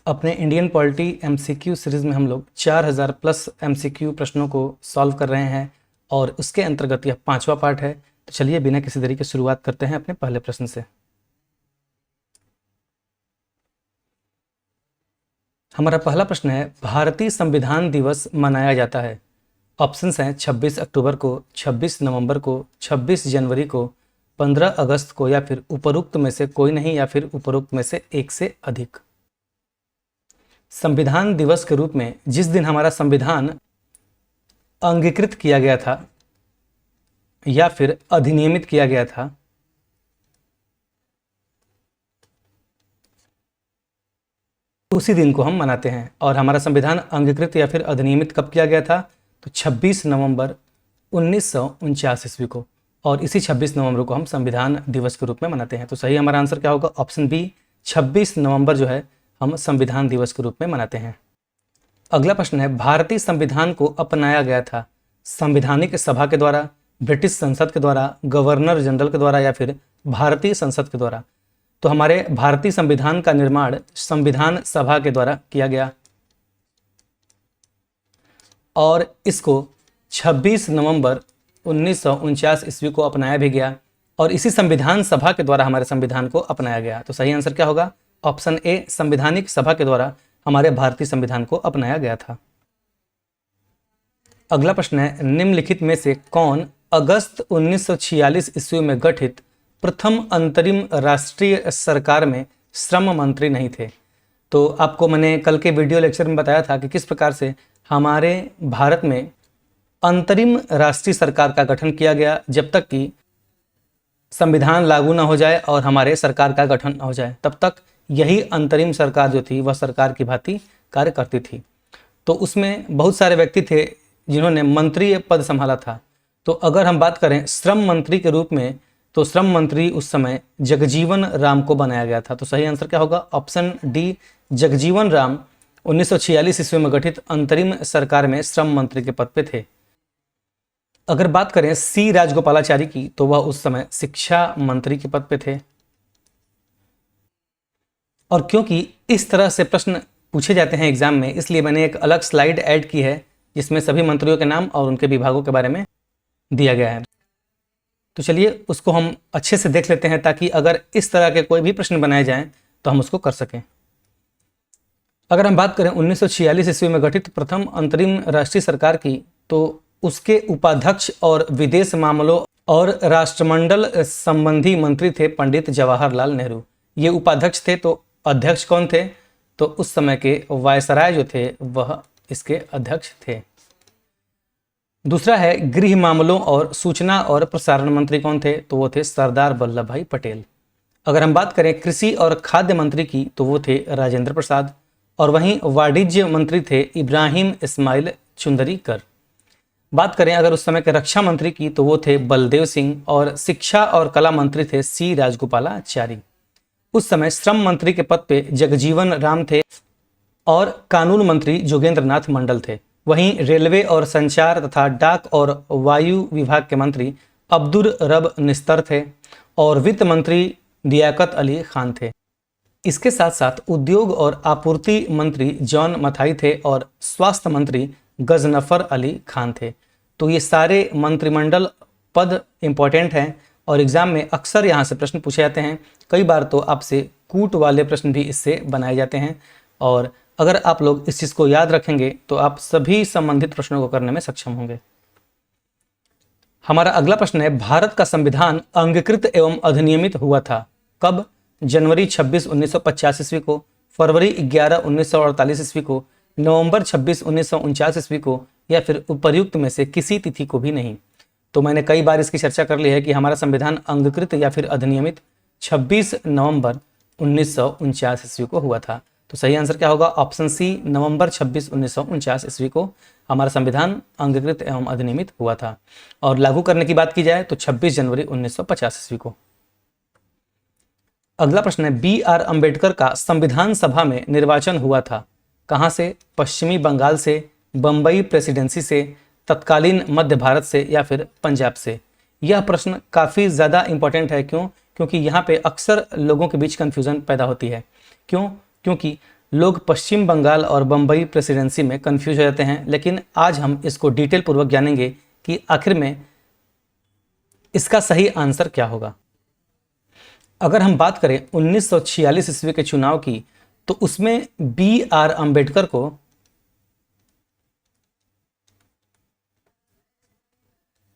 अपने Indian polity MCQ series में हम लोग 4000 प्लस एमसीक्यू प्रश्नों को सॉल्व कर रहे हैं और उसके अंतर्गत यह 5वां पार्ट है। तो चलिए बिना किसी देरी के शुरुआत करते हैं अपने पहले प्रश्न से। हमारा पहला प्रश्न है, भारतीय संविधान दिवस मनाया जाता है। ऑप्शंस हैं 26 अक्टूबर को, 26 नवंबर को, 26 जनवरी को, 15 अगस्त को, या फिर उपरोक्त में से कोई नहीं, या फिर उपरोक्त में से एक से अधिक। संविधान दिवस के रूप में जिस दिन हमारा संविधान अंगीकृत किया गया था या फिर अधिनियमित किया गया था, उसी दिन को हम मनाते हैं। और हमारा संविधान अंगीकृत या फिर अधिनियमित कब किया गया था? तो 26 नवंबर 1949 ईस्वी को, और इसी 26 नवंबर को हम संविधान दिवस के रूप में मनाते हैं। तो सही हमारा आंसर क्या होगा? ऑप्शन बी, 26 नवंबर जो है हम संविधान दिवस के रूप में मनाते हैं। अगला प्रश्न है, भारतीय संविधान को अपनाया गया था संवैधानिक सभा के द्वारा, ब्रिटिश संसद के द्वारा, गवर्नर जनरल के द्वारा, या फिर भारतीय संसद के द्वारा? तो हमारे भारतीय संविधान का निर्माण संविधान सभा के द्वारा किया गया और इसको 26 नवंबर 1949 ईस्वी को अपनाया भी गया, और इसी संविधान सभा के द्वारा हमारे संविधान को अपनाया गया। तो सही आंसर क्या होगा? ऑप्शन ए, संवैधानिक सभा के द्वारा हमारे भारतीय संविधान को अपनाया गया था। अगला प्रश्न है, निम्नलिखित में से कौन अगस्त 1946 ईस्वी में गठित प्रथम अंतरिम राष्ट्रीय सरकार में श्रम मंत्री नहीं थे? तो आपको मैंने कल के वीडियो लेक्चर में बताया था कि किस प्रकार से हमारे भारत में अंतरिम राष्ट्रीय सरकार का गठन किया गया जब तक कि संविधान लागू ना हो जाए और हमारे सरकार का गठन ना हो जाए, तब तक यही अंतरिम सरकार जो थी वह सरकार की भांति कार्य करती थी। तो उसमें बहुत सारे व्यक्ति थे जिन्होंने मंत्री पद संभाला था। तो अगर हम बात करें श्रम मंत्री के रूप में, तो श्रम मंत्री उस समय जगजीवन राम को बनाया गया था। तो सही आंसर क्या होगा? ऑप्शन डी, जगजीवन राम 1946 ईस्वी में गठित अंतरिम सरकार में श्रम मंत्री के पद पे थे। अगर बात करें सी राजगोपालाचारी की, तो वह उस समय शिक्षा मंत्री के पद पे थे। और क्योंकि इस तरह से प्रश्न पूछे जाते हैं एग्जाम में, इसलिए मैंने एक अलग स्लाइड ऐड की है जिसमें सभी मंत्रियों के नाम और उनके विभागों के बारे में दिया गया है। तो चलिए उसको हम अच्छे से देख लेते हैं ताकि अगर इस तरह के कोई भी प्रश्न बनाए जाएं तो हम उसको कर सकें। अगर हम बात करें 1946 ईस्वी में गठित प्रथम अंतरिम राष्ट्रीय सरकार की, तो उसके उपाध्यक्ष और विदेश मामलों और राष्ट्रमंडल संबंधी मंत्री थे पंडित जवाहरलाल नेहरू। ये उपाध्यक्ष थे। तो अध्यक्ष कौन थे? तो उस समय के वायसराय जो थे वह इसके अध्यक्ष थे। दूसरा है, गृह मामलों और सूचना और प्रसारण मंत्री कौन थे? तो वो थे सरदार वल्लभ भाई पटेल। अगर हम बात करें कृषि और खाद्य मंत्री की, तो वो थे राजेंद्र प्रसाद। और वहीं वाणिज्य मंत्री थे इब्राहिम इस्माइल चुंदरीकर। बात करें अगर उस समय के रक्षा मंत्री की, तो वो थे बलदेव सिंह। और शिक्षा और कला मंत्री थे सी राजगोपालाचारी। उस समय श्रम मंत्री के पद पे जगजीवन राम थे और कानून मंत्री जोगेंद्र नाथ मंडल थे। वहीं रेलवे और संचार तथा डाक और वायु विभाग के मंत्री अब्दुल रब निस्तर थे और वित्त मंत्री लियाकत अली खान थे। इसके साथ साथ उद्योग और आपूर्ति मंत्री जॉन मथाई थे और स्वास्थ्य मंत्री गजनफर अली खान थे। तो ये सारे मंत्रिमंडल पद इंपॉर्टेंट हैं और एग्जाम में अक्सर यहाँ से प्रश्न पूछे जाते हैं। कई बार तो आपसे कूट वाले प्रश्न भी इससे बनाए जाते हैं, और अगर आप लोग इस चीज़ को याद रखेंगे तो आप सभी संबंधित प्रश्नों को करने में सक्षम होंगे। हमारा अगला प्रश्न है, भारत का संविधान अंगीकृत एवं अधिनियमित हुआ था कब? जनवरी 26 1950 ईस्वी को, फरवरी 11 1948 ईस्वी को, नवंबर 26 1949 ईस्वी को, या फिर उपर्युक्त में से किसी तिथि को भी नहीं। तो मैंने कई बार इसकी चर्चा कर ली है कि हमारा संविधान अंगीकृत या फिर अधिनियमित 26 नवंबर 1949 ईस्वी को हुआ था। तो सही आंसर क्या होगा? ऑप्शन सी, नवंबर 26 1949 ईस्वी को हमारा संविधान अंगीकृत एवं अधिनियमित हुआ था। और लागू करने की बात की जाए तो 26 जनवरी 1950 ईस्वी को। अगला प्रश्न है, बी आर अम्बेडकर का संविधान सभा में निर्वाचन हुआ था कहाँ से? पश्चिमी बंगाल से, बंबई प्रेसिडेंसी से, तत्कालीन मध्य भारत से, या फिर पंजाब से? यह प्रश्न काफ़ी ज़्यादा इंपॉर्टेंट है। क्यों? क्योंकि यहाँ पे अक्सर लोगों के बीच कन्फ्यूज़न पैदा होती है। क्यों? क्योंकि लोग पश्चिम बंगाल और बम्बई प्रेसिडेंसी में कंफ्यूज हो जाते हैं, लेकिन आज हम इसको डिटेल पूर्वक जानेंगे कि आखिर में इसका सही आंसर क्या होगा। अगर हम बात करें 1946 ईस्वी के चुनाव की, तो उसमें B.R. अम्बेडकर को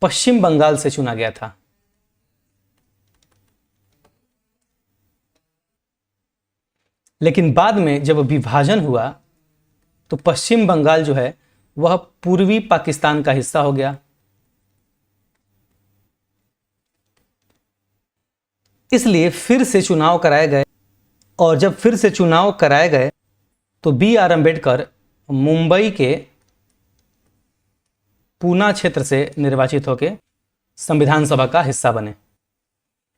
पश्चिम बंगाल से चुना गया था। लेकिन बाद में जब विभाजन हुआ तो पश्चिम बंगाल जो है वह पूर्वी पाकिस्तान का हिस्सा हो गया। इसलिए फिर से चुनाव कराए गए, और जब फिर से चुनाव कराए गए तो B.R. अम्बेडकर मुंबई के पूना क्षेत्र से निर्वाचित होकर संविधान सभा का हिस्सा बने।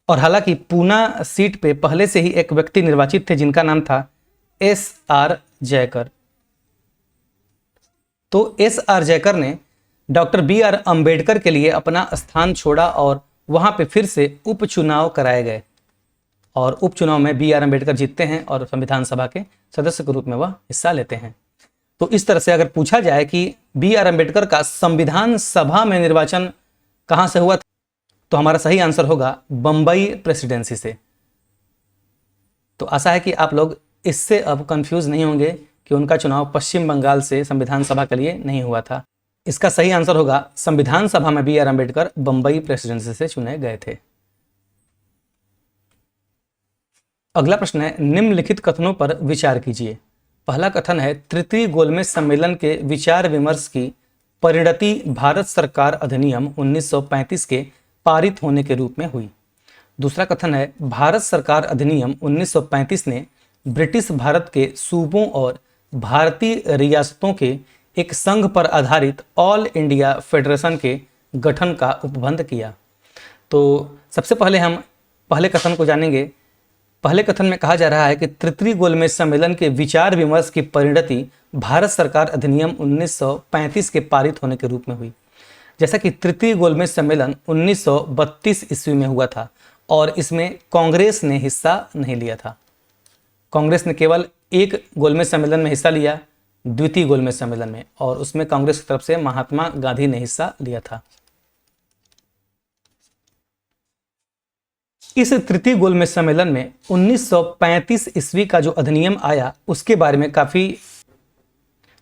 और हालांकि पूना सीट पे पहले से ही एक व्यक्ति निर्वाचित थे जिनका नाम था S.R. जयकर। तो S.R. जयकर ने डॉक्टर B.R. अम्बेडकर के लिए अपना स्थान छोड़ा और वहां पे फिर से उपचुनाव कराए गए, और उपचुनाव में B.R. अम्बेडकर जीतते हैं और संविधान सभा के सदस्य के रूप में वह हिस्सा लेते हैं। तो इस तरह से अगर पूछा जाए कि B.R. अम्बेडकर का संविधान सभा में निर्वाचन कहां से हुआ था, तो हमारा सही आंसर होगा बंबई प्रेसिडेंसी से। तो आशा है कि आप लोग इससे अब कंफ्यूज नहीं होंगे कि उनका चुनाव पश्चिम बंगाल से संविधान सभा के लिए नहीं हुआ था। इसका सही आंसर होगा संविधान सभा में B.R. अम्बेडकर बंबई प्रेसिडेंसी से चुने गए थे। अगला प्रश्न है, निम्नलिखित कथनों पर विचार कीजिए। पहला कथन है, तृतीय गोलमेज सम्मेलन के विचार विमर्श की परिणति भारत सरकार अधिनियम 1935 के पारित होने के रूप में हुई। दूसरा कथन है, भारत सरकार अधिनियम 1935 ने ब्रिटिश भारत के सूबों और भारतीय रियासतों के एक संघ पर आधारित ऑल इंडिया फेडरेशन के गठन का उपबंध किया। तो सबसे पहले हम पहले कथन को जानेंगे। पहले कथन में कहा जा रहा है कि तृतीय गोलमेज सम्मेलन के विचार विमर्श की परिणति भारत सरकार अधिनियम 1935 के पारित होने के रूप में हुई। जैसा कि तृतीय गोलमेज सम्मेलन 1932 ईस्वी में हुआ था और इसमें कांग्रेस ने हिस्सा नहीं लिया था। कांग्रेस ने केवल एक गोलमेज सम्मेलन में हिस्सा लिया, द्वितीय गोलमेज सम्मेलन में, और उसमें कांग्रेस की तरफ से महात्मा गांधी ने हिस्सा लिया था। इस तृतीय गोलमेज सम्मेलन में 1935 ईस्वी का जो अधिनियम आया उसके बारे में काफी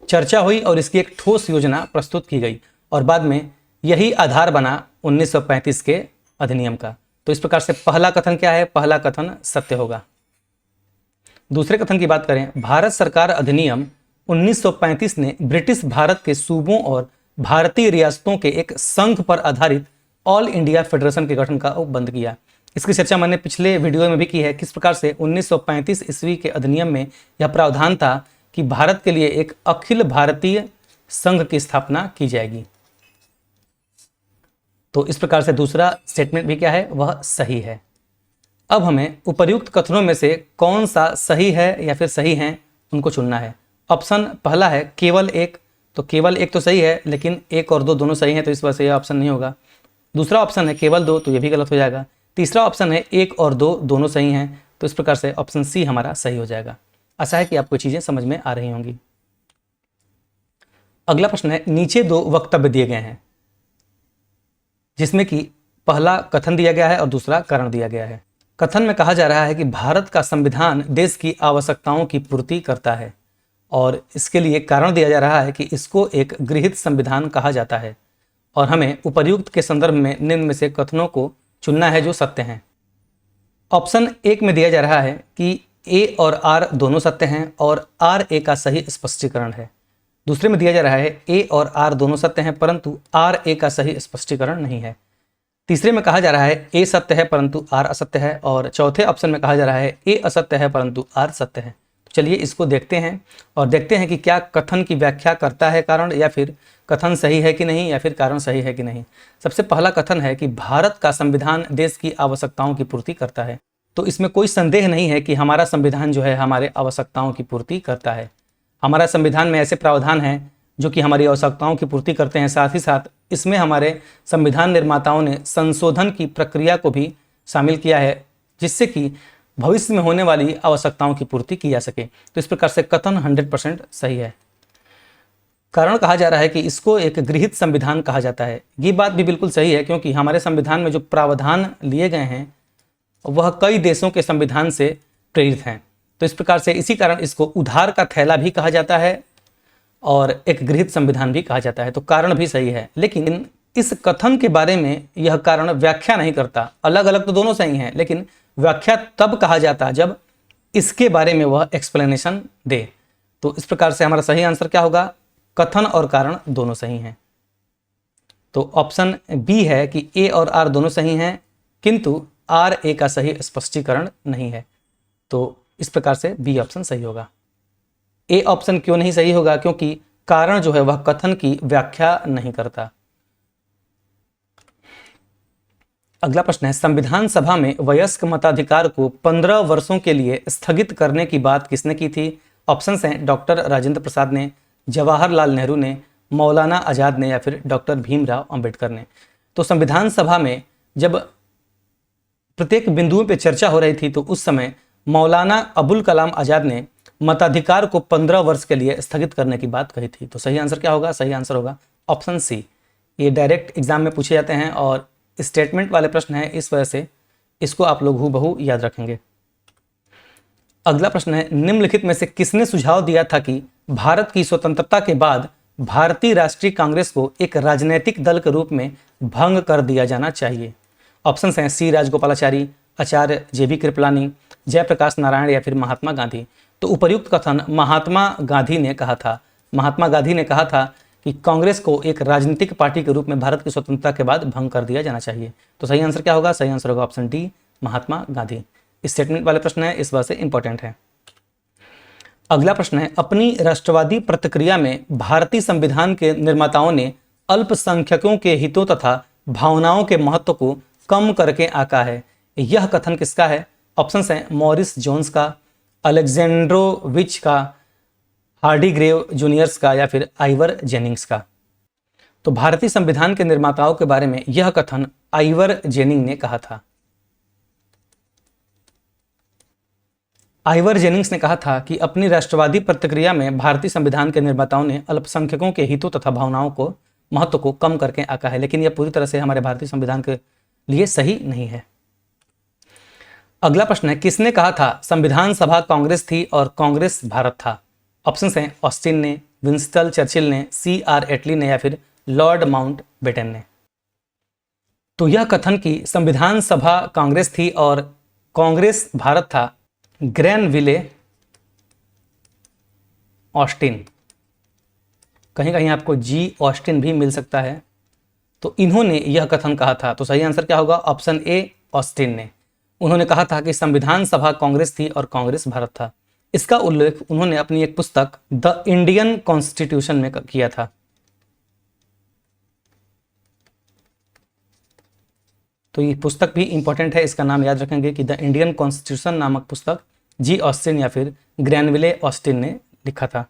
चर्चा हुई और इसकी एक ठोस योजना प्रस्तुत की गई, और बाद में यही आधार बना 1935 के अधिनियम का। तो इस प्रकार से पहला कथन क्या है? पहला कथन सत्य होगा। दूसरे कथन की बात करें, भारत सरकार अधिनियम 1935 ने ब्रिटिश भारत के सूबों और भारतीय रियासतों के एक संघ पर आधारित ऑल इंडिया फेडरेशन के गठन का उपबंध किया। इसकी चर्चा मैंने पिछले वीडियो में भी की है, किस प्रकार से 1935 ईस्वी के अधिनियम में यह प्रावधान था कि भारत के लिए एक अखिल भारतीय संघ की स्थापना की जाएगी। तो इस प्रकार से दूसरा स्टेटमेंट भी क्या है? वह सही है। अब हमें उपर्युक्त कथनों में से कौन सा सही है या फिर सही है उनको चुनना है। ऑप्शन पहला है केवल एक, तो केवल एक तो सही है, लेकिन एक और दो दोनों सही हैं, तो इस वजह से यह ऑप्शन नहीं होगा। दूसरा ऑप्शन है केवल दो, तो यह भी गलत हो जाएगा। तीसरा ऑप्शन है एक और दो दोनों सही हैं, तो इस प्रकार से ऑप्शन सी हमारा सही हो जाएगा। आशा है कि आपको चीजें समझ में आ रही होंगी। अगला प्रश्न है, नीचे दो वक्तव्य दिए गए हैं जिसमें कि पहला कथन दिया गया है और दूसरा कारण दिया गया है। कथन में कहा जा रहा है कि भारत का संविधान देश की आवश्यकताओं की पूर्ति करता है, और इसके लिए कारण दिया जा रहा है कि इसको एक गृहीत संविधान कहा जाता है, और हमें उपर्युक्त के संदर्भ में निम्न में से कथनों को चुनना है जो सत्य हैं। ऑप्शन एक में दिया जा रहा है कि ए और आर दोनों सत्य हैं और आर ए का सही स्पष्टीकरण है। दूसरे में दिया जा रहा है ए और आर दोनों सत्य हैं परंतु आर ए का सही स्पष्टीकरण नहीं है। तीसरे में कहा जा रहा है ए सत्य है परंतु आर असत्य है, और चौथे ऑप्शन में कहा जा रहा है ए असत्य है परंतु आर सत्य है। तो चलिए इसको देखते हैं और देखते हैं कि क्या कथन की व्याख्या करता है कारण, या फिर कथन सही है कि नहीं, या फिर कारण सही है कि नहीं। सबसे पहला कथन है कि भारत का संविधान देश की आवश्यकताओं की पूर्ति करता है। तो इसमें कोई संदेह नहीं है कि हमारा संविधान जो है हमारे आवश्यकताओं की पूर्ति करता है। हमारा संविधान में ऐसे प्रावधान हैं जो कि हमारी आवश्यकताओं की पूर्ति करते हैं। साथ ही साथ इसमें हमारे संविधान निर्माताओं ने संशोधन की प्रक्रिया को भी शामिल किया है, जिससे कि भविष्य में होने वाली आवश्यकताओं की पूर्ति की जा सके। तो इस प्रकार से कथन 100% सही है। कारण कहा जा रहा है कि इसको एक गृहीत संविधान कहा जाता है। ये बात भी बिल्कुल सही है, क्योंकि हमारे संविधान में जो प्रावधान लिए गए हैं वह कई देशों के संविधान से प्रेरित हैं। तो इस प्रकार से इसी कारण इसको उधार का थैला भी कहा जाता है और एक गृहीत संविधान भी कहा जाता है। तो कारण भी सही है, लेकिन इस कथन के बारे में यह कारण व्याख्या नहीं करता। अलग अलग तो दोनों सही हैं, लेकिन व्याख्या तब कहा जाता है जब इसके बारे में वह एक्सप्लेनेशन दे। तो इस प्रकार से हमारा सही आंसर क्या होगा? कथन और कारण दोनों सही हैं। तो ऑप्शन बी है कि ए और आर दोनों सही हैं, किंतु आर ए का सही स्पष्टीकरण नहीं है। तो इस प्रकार से बी ऑप्शन सही होगा। ए ऑप्शन क्यों नहीं सही होगा? क्योंकि कारण जो है वह कथन की व्याख्या नहीं करता। अगला प्रश्न है, संविधान सभा में वयस्क मताधिकार को 15 वर्षों के लिए स्थगित करने की बात किसने की थी? ऑप्शंस हैं डॉक्टर राजेंद्र प्रसाद ने, जवाहरलाल नेहरू ने, मौलाना आजाद ने या फिर डॉक्टर भीमराव अंबेडकर ने। तो संविधान सभा में जब प्रत्येक बिंदुओं पर चर्चा हो रही थी तो उस समय मौलाना अबुल कलाम आजाद ने मताधिकार को 15 वर्ष के लिए स्थगित करने की बात कही थी। तो सही आंसर क्या होगा? सही आंसर होगा ऑप्शन सी। ये डायरेक्ट एग्जाम में पूछे जाते हैं और स्टेटमेंट वाले प्रश्न है, इस वजह से इसको आप लोग हूबहू याद रखेंगे। अगला प्रश्न है, निम्नलिखित में से किसने सुझाव दिया था कि भारत की स्वतंत्रता के बाद भारतीय राष्ट्रीय कांग्रेस को एक राजनीतिक दल के रूप में भंग कर दिया जाना चाहिए? ऑप्शंस हैं सी राजगोपालाचारी, आचार्य जे.बी. कृपलानी, जयप्रकाश नारायण या फिर महात्मा गांधी। तो उपर्युक्त कथन महात्मा गांधी ने कहा था। महात्मा गांधी ने कहा था कि कांग्रेस को एक राजनीतिक पार्टी के रूप में भारत की स्वतंत्रता के बाद भंग कर दिया जाना चाहिए। तो सही आंसर क्या होगा? सही आंसर होगा option D, Mahatma Gandhi. Statement वाले प्रश्न है, इस वजह से इंपॉर्टेंट है। अगला प्रश्न है, अपनी राष्ट्रवादी प्रतिक्रिया में भारतीय संविधान के निर्माताओं ने अल्पसंख्यकों के हितों तथा भावनाओं के महत्व को कम करके आंका है। यह कथन किसका है? ऑप्शंस हैं मॉरिस जोन्स का, अलेक्जेंड्रोविच का, हार्डी ग्रेव जूनियर्स का या फिर आइवर जेनिंग्स का। तो भारतीय संविधान के निर्माताओं के बारे में यह कथन आइवर जेनिंग ने कहा था। आइवर जेनिंग्स ने कहा था कि अपनी राष्ट्रवादी प्रतिक्रिया में भारतीय संविधान के निर्माताओं ने अल्पसंख्यकों के हितों तथा भावनाओं को महत्व को कम करके आंका है, लेकिन यह पूरी तरह से हमारे भारतीय संविधान के लिए सही नहीं है। अगला प्रश्न है, किसने कहा था संविधान सभा कांग्रेस थी और कांग्रेस भारत था? ऑप्शंस हैं ऑस्टिन ने, विंस्टन चर्चिल ने, C.R. एटली ने या फिर लॉर्ड माउंटबेटन ने। तो यह कथन कि संविधान सभा कांग्रेस थी और कांग्रेस भारत था, ग्रैनविले ऑस्टिन, कहीं कहीं आपको G. ऑस्टिन भी मिल सकता है, तो इन्होंने यह कथन कहा था। तो सही आंसर क्या होगा? ऑप्शन ए, ऑस्टिन ने। उन्होंने कहा था कि संविधान सभा कांग्रेस थी और कांग्रेस भारत था। इसका उल्लेख उन्होंने अपनी एक पुस्तक द इंडियन कॉन्स्टिट्यूशन में किया था। तो ये पुस्तक भी इंपॉर्टेंट है, इसका नाम याद रखेंगे कि द इंडियन कॉन्स्टिट्यूशन नामक पुस्तक G. ऑस्टिन या फिर ग्रैनविले ऑस्टिन ने लिखा था।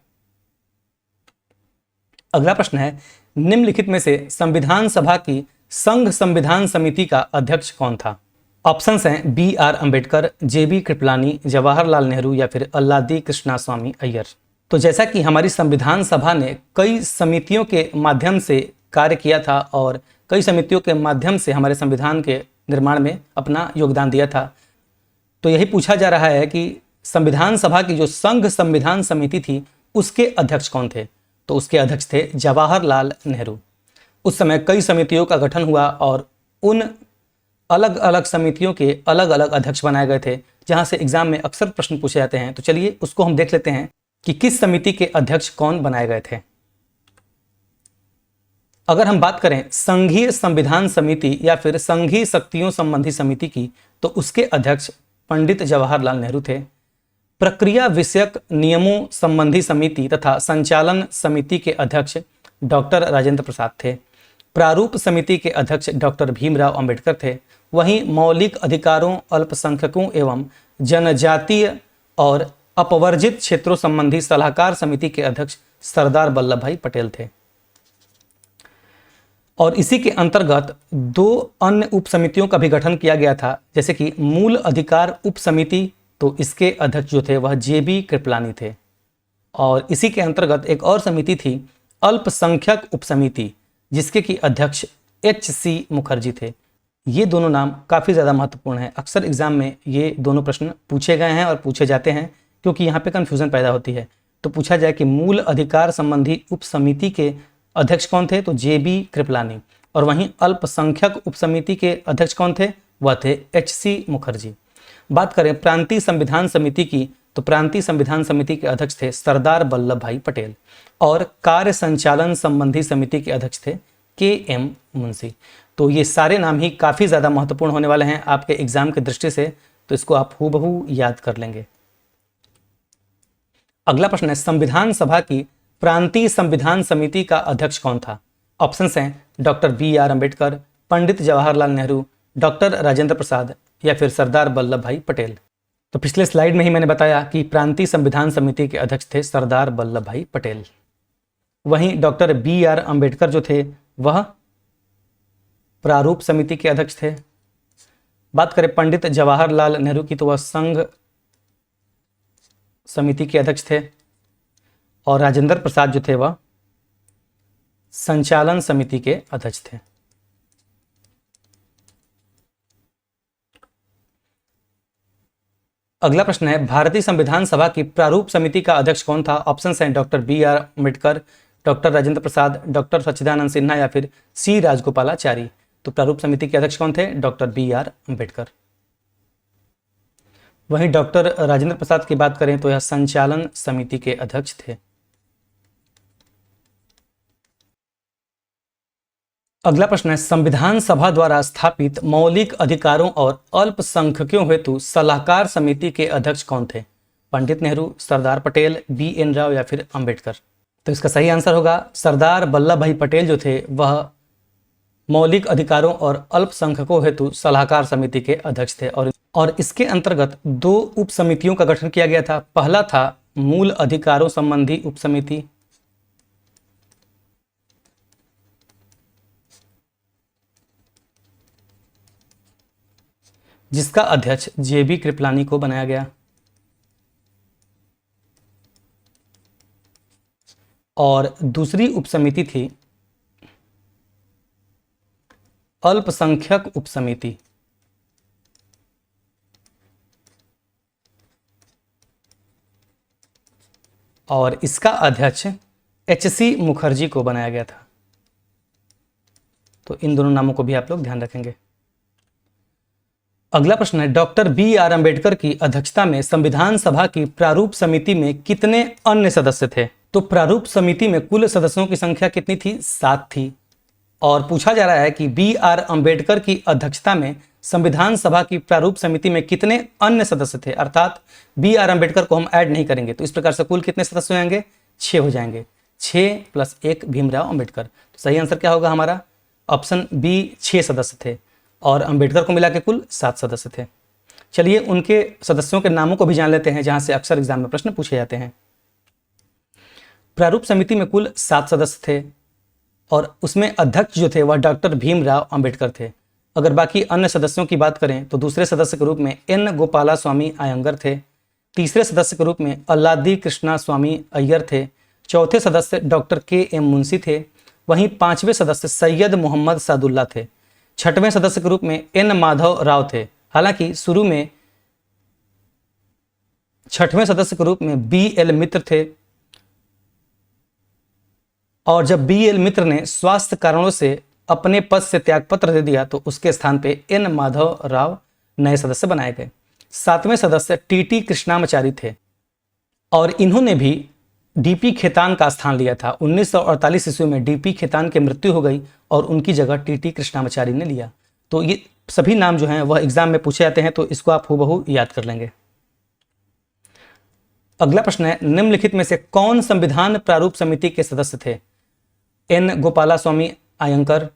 अगला प्रश्न है, निम्नलिखित में से संविधान सभा की संघ संविधान समिति का अध्यक्ष कौन था? ऑप्शंस हैं B.R. अंबेडकर, जे.बी. कृपलानी, जवाहरलाल नेहरू या फिर अल्लादी कृष्णास्वामी अय्यर। तो जैसा कि हमारी संविधान सभा ने कई समितियों के माध्यम से कार्य किया था और कई समितियों के माध्यम से हमारे संविधान के निर्माण में अपना योगदान दिया था, तो यही पूछा जा रहा है कि संविधान सभा की जो संघ संविधान समिति थी उसके अध्यक्ष कौन थे? तो उसके अध्यक्ष थे जवाहरलाल नेहरू। उस समय कई समितियों का गठन हुआ और उन अलग अलग समितियों के अलग अलग अध्यक्ष बनाए गए थे, जहां से एग्जाम में अक्सर प्रश्न पूछे जाते हैं। तो चलिए उसको हम देख लेते हैं कि किस समिति के अध्यक्ष कौन बनाए गए थे। अगर हम बात करें संघीय संविधान समिति या फिर संघीय शक्तियों संबंधी समिति की, तो उसके अध्यक्ष पंडित जवाहरलाल नेहरू थे। प्रक्रिया विषयक नियमों संबंधी समिति तथा संचालन समिति के अध्यक्ष डॉक्टर राजेंद्र प्रसाद थे। प्रारूप समिति के अध्यक्ष डॉक्टर भीमराव अंबेडकर थे। वहीं मौलिक अधिकारों, अल्पसंख्यकों एवं जनजातीय और अपवर्जित क्षेत्रों संबंधी सलाहकार समिति के अध्यक्ष सरदार वल्लभ भाई पटेल थे। और इसी के अंतर्गत 2 अन्य उप समितियों का भी गठन किया गया था, जैसे कि मूल अधिकार उप समिति, तो इसके अध्यक्ष जो थे वह जेबी कृपलानी थे। और इसी के अंतर्गत एक और समिति थी अल्पसंख्यक उप समिति, जिसके कि अध्यक्ष एच.सी. मुखर्जी थे। ये दोनों नाम काफ़ी ज़्यादा महत्वपूर्ण हैं। अक्सर एग्जाम में ये दोनों प्रश्न पूछे गए हैं और पूछे जाते हैं, क्योंकि यहाँ पे कन्फ्यूज़न पैदा होती है। तो पूछा जाए कि मूल अधिकार संबंधी उप समिति के अध्यक्ष कौन थे, तो जेबी कृपलानी। और वहीं अल्पसंख्यक उप समिति के अध्यक्ष कौन थे, वह थे एच.सी. मुखर्जी। बात करें प्रांतीय संविधान समिति की, तो प्रांतीय संविधान समिति के अध्यक्ष थे सरदार वल्लभ भाई पटेल। और कार्य संचालन संबंधी समिति के अध्यक्ष थे के.एम. मुंशी। तो ये सारे नाम ही काफ़ी ज़्यादा महत्वपूर्ण होने वाले हैं आपके एग्जाम की दृष्टि से, तो इसको आप हूबहू याद कर लेंगे। अगला प्रश्न है, संविधान सभा की प्रांतीय संविधान समिति का अध्यक्ष कौन था? ऑप्शंस हैं doctor B R. Ambedkar, Pandit Jawaharlal Nehru, doctor Rajendra प्रसाद या फिर सरदार वल्लभ भाई पटेल। तो पिछले स्लाइड में ही मैंने बताया कि प्रांतीय संविधान समिति के अध्यक्ष थे सरदार वल्लभ भाई पटेल। वहीं डॉक्टर बी.आर. अम्बेडकर जो थे वह प्रारूप समिति के अध्यक्ष थे। बात करें पंडित जवाहरलाल नेहरू की, तो वह संघ समिति के अध्यक्ष थे। और राजेंद्र प्रसाद जो थे वह संचालन समिति के अध्यक्ष थे। अगला प्रश्न है, भारतीय संविधान सभा की प्रारूप समिति का अध्यक्ष कौन था? ऑप्शंस हैं doctor B R. Ambedkar, doctor Rajendra Prasad, doctor Sachchidanand Sinha या फिर सी राजगोपालाचारी। तो प्रारूप समिति के अध्यक्ष कौन थे? Doctor B R. अम्बेडकर। वहीं डॉक्टर राजेंद्र प्रसाद की बात करें तो यह संचालन समिति के अध्यक्ष थे। अगला प्रश्न है, संविधान सभा द्वारा स्थापित मौलिक अधिकारों और अल्पसंख्यकों हेतु सलाहकार समिति के अध्यक्ष कौन थे? पंडित नेहरू, सरदार पटेल, बी.एन. राव या फिर अंबेडकर। तो इसका सही आंसर होगा सरदार वल्लभ भाई पटेल जो थे वह मौलिक अधिकारों और अल्पसंख्यकों हेतु सलाहकार समिति के अध्यक्ष थे। और इसके अंतर्गत 2 उप समितियों का गठन किया गया था। पहला था मूल अधिकारों संबंधी उप समिति, जिसका अध्यक्ष जेबी कृपलानी को बनाया गया। और दूसरी उप समिति थी अल्पसंख्यक उप समिति, और इसका अध्यक्ष एच.सी. मुखर्जी को बनाया गया था। तो इन दोनों नामों को भी आप लोग ध्यान रखेंगे। अगला प्रश्न है, डॉक्टर बी.आर. अम्बेडकर की अध्यक्षता में संविधान सभा की प्रारूप समिति में कितने अन्य सदस्य थे? तो प्रारूप समिति में कुल सदस्यों की संख्या कितनी थी? 7 थी। और पूछा जा रहा है कि बी.आर. अम्बेडकर की अध्यक्षता में संविधान सभा की प्रारूप समिति में कितने अन्य सदस्य थे, अर्थात बी.आर. अम्बेडकर को हम ऐड नहीं करेंगे। तो इस प्रकार से कुल कितने सदस्य हो जाएंगे? 6 हो जाएंगे। 6 + 1 भीमराव अम्बेडकर। तो सही आंसर क्या होगा हमारा? ऑप्शन बी, 6 सदस्य थे और अम्बेडकर को मिला के कुल 7 सदस्य थे। चलिए उनके सदस्यों के नामों को भी जान लेते हैं, जहां से अक्सर एग्जाम में प्रश्न पूछे जाते हैं। प्रारूप समिति में कुल 7 सदस्य थे और उसमें अध्यक्ष जो थे वह डॉक्टर भीमराव अम्बेडकर थे। अगर बाकी अन्य सदस्यों की बात करें तो दूसरे सदस्य के रूप में एन. गोपालास्वामी अयंगर थे, तीसरे सदस्य के रूप में अल्लादी कृष्णा स्वामी अय्यर थे, चौथे सदस्य डॉक्टर के.एम. मुंशी थे, वहीं 5वें सदस्य सैयद मोहम्मद सादुल्ला थे, 6वें सदस्य के रूप में एन. माधव राव थे। हालांकि शुरू में 6वें सदस्य के रूप में बी.एल. मित्र थे, और जब बी.एल. मित्र ने स्वास्थ्य कारणों से अपने पद से त्यागपत्र दे दिया तो उसके स्थान पे एन. माधव राव नए सदस्य बनाए गए। 7वें सदस्य टी.टी. कृष्णामाचारी थे और इन्होंने भी डी.पी. खेतान का स्थान लिया था। 1948 ईस्वी में डी.पी. खेतान की मृत्यु हो गई और उनकी जगह टी.टी. कृष्णामाचारी ने लिया। तो ये सभी नाम जो हैं वह एग्जाम में पूछे जाते हैं, तो इसको आप हूबहू याद कर लेंगे। अगला प्रश्न है, निम्नलिखित में से कौन संविधान प्रारूप समिति के सदस्य थे? एन. गोपालास्वामी अयंकर,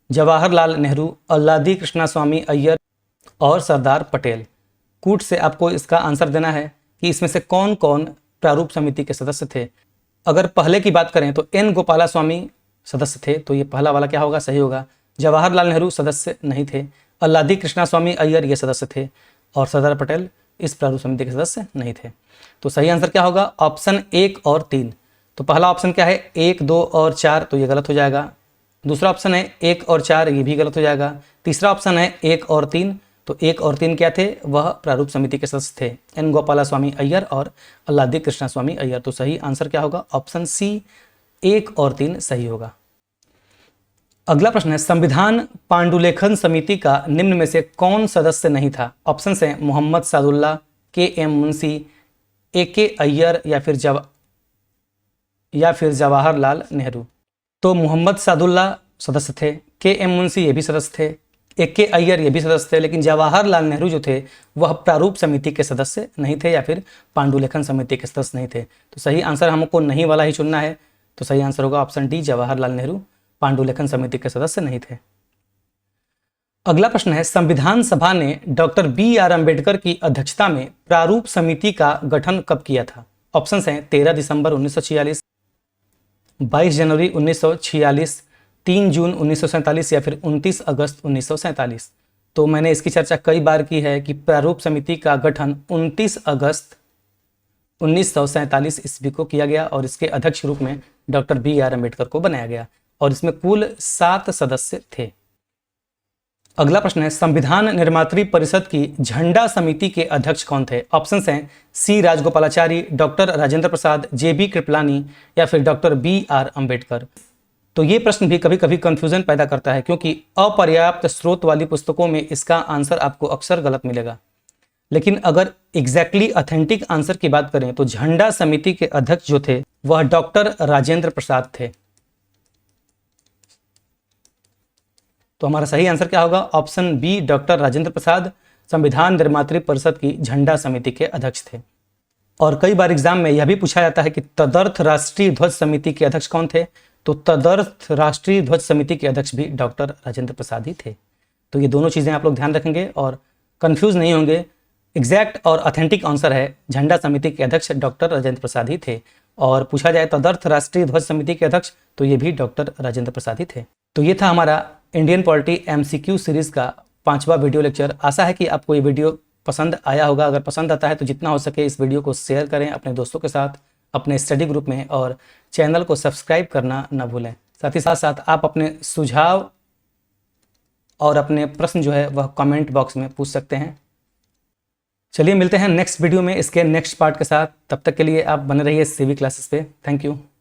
जवाहरलाल नेहरू, अल्लादी कृष्णा स्वामी अय्यर और सरदार पटेल। कूट से आपको इसका आंसर देना है कि इसमें से कौन कौन प्रारूप समिति के सदस्य थे। अगर पहले की बात करें तो एन. गोपालास्वामी सदस्य थे, तो ये पहला वाला क्या होगा, सही होगा। जवाहरलाल नेहरू सदस्य नहीं थे। अल्लादी कृष्णास्वामी अय्यर ये सदस्य थे, और सरदार पटेल इस प्रारूप समिति के सदस्य नहीं थे। तो सही आंसर क्या होगा, ऑप्शन 1 और 3। तो पहला ऑप्शन क्या है, 1, 2 और 4, तो ये गलत हो जाएगा। दूसरा ऑप्शन है 1 और 4, ये भी गलत हो जाएगा। तीसरा ऑप्शन है 1 और 3, तो 1 और 3 क्या थे, वह प्रारूप समिति के सदस्य थे, एन गोपालास्वामी अय्यर और अल्लादी कृष्णास्वामी अय्यर। तो सही आंसर क्या होगा, ऑप्शन सी 1 और 3 सही होगा। अगला प्रश्न है, संविधान पांडुलेखन समिति का निम्न में से कौन सदस्य नहीं था। ऑप्शन है मोहम्मद सादुल्ला, के.एम. मुंशी, ए.के. अय्यर या फिर जवाहरलाल नेहरू। तो मोहम्मद सादुल्ला सदस्य थे, के.एम. मुंशी ये भी सदस्य थे, ए.के. अय्यर ये भी सदस्य थे, लेकिन जवाहरलाल नेहरू जो थे वह प्रारूप समिति के सदस्य नहीं थे या फिर पांडुलेखन समिति के सदस्य नहीं थे। तो सही आंसर हमको नहीं वाला ही चुनना है। तो सही आंसर होगा ऑप्शन डी, जवाहरलाल नेहरू पांडुलेखन समिति के सदस्य नहीं थे। अगला प्रश्न है, संविधान सभा ने डॉक्टर बी.आर. अम्बेडकर की अध्यक्षता में प्रारूप समिति का गठन कब किया था। ऑप्शंस हैं 13 दिसंबर 1946, 22 जनवरी 1946, 3 जून 1947 या फिर 29 अगस्त 1947। तो मैंने इसकी चर्चा कई बार की है कि प्रारूप समिति का गठन 29 अगस्त 1947 ईस्वी को किया गया और इसके अध्यक्ष रूप में डॉक्टर बी.आर. अम्बेडकर को बनाया गया और इसमें कुल 7 सदस्य थे। अगला प्रश्न है, संविधान निर्मात्री परिषद की झंडा समिति के अध्यक्ष कौन थे। ऑप्शंस हैं सी राजगोपालाचारी, डॉक्टर राजेंद्र प्रसाद, जे.बी. कृपलानी या फिर डॉक्टर बी.आर. अम्बेडकर। तो ये प्रश्न भी कभी कभी कंफ्यूजन पैदा करता है, क्योंकि अपर्याप्त स्रोत वाली पुस्तकों में इसका आंसर आपको अक्सर गलत मिलेगा। लेकिन अगर एग्जैक्टली ऑथेंटिक आंसर की बात करें तो झंडा समिति के अध्यक्ष जो थे वह डॉक्टर राजेंद्र प्रसाद थे। तो हमारा सही आंसर क्या होगा, ऑप्शन बी, डॉक्टर राजेंद्र प्रसाद संविधान निर्मात्री परिषद की झंडा समिति के अध्यक्ष थे। और कई बार एग्जाम में यह भी पूछा जाता है कि तदर्थ राष्ट्रीय ध्वज समिति के अध्यक्ष कौन थे। तो तदर्थ राष्ट्रीय ध्वज समिति के अध्यक्ष भी डॉक्टर राजेंद्र प्रसाद ही थे। तो ये दोनों चीज़ें आप लोग ध्यान रखेंगे और कंफ्यूज नहीं होंगे। एग्जैक्ट और ऑथेंटिक आंसर है झंडा समिति के अध्यक्ष डॉक्टर राजेंद्र प्रसाद ही थे। और पूछा जाए तदर्थ राष्ट्रीय ध्वज समिति के अध्यक्ष, तो ये भी डॉक्टर राजेंद्र प्रसाद ही थे। तो ये था हमारा इंडियन पॉलिटी MCQ सीरीज़ का 5वां वीडियो लेक्चर। आशा है कि आपको ये वीडियो पसंद आया होगा। अगर पसंद आता है तो जितना हो सके इस वीडियो को शेयर करें अपने दोस्तों के साथ, अपने स्टडी ग्रुप में, और चैनल को सब्सक्राइब करना न भूलें। साथ ही साथ आप अपने सुझाव और अपने प्रश्न जो है वह कमेंट बॉक्स में पूछ सकते हैं। चलिए मिलते हैं नेक्स्ट वीडियो में इसके नेक्स्ट पार्ट के साथ। तब तक के लिए आप बने रहिए CV क्लासेस पे। Thank you.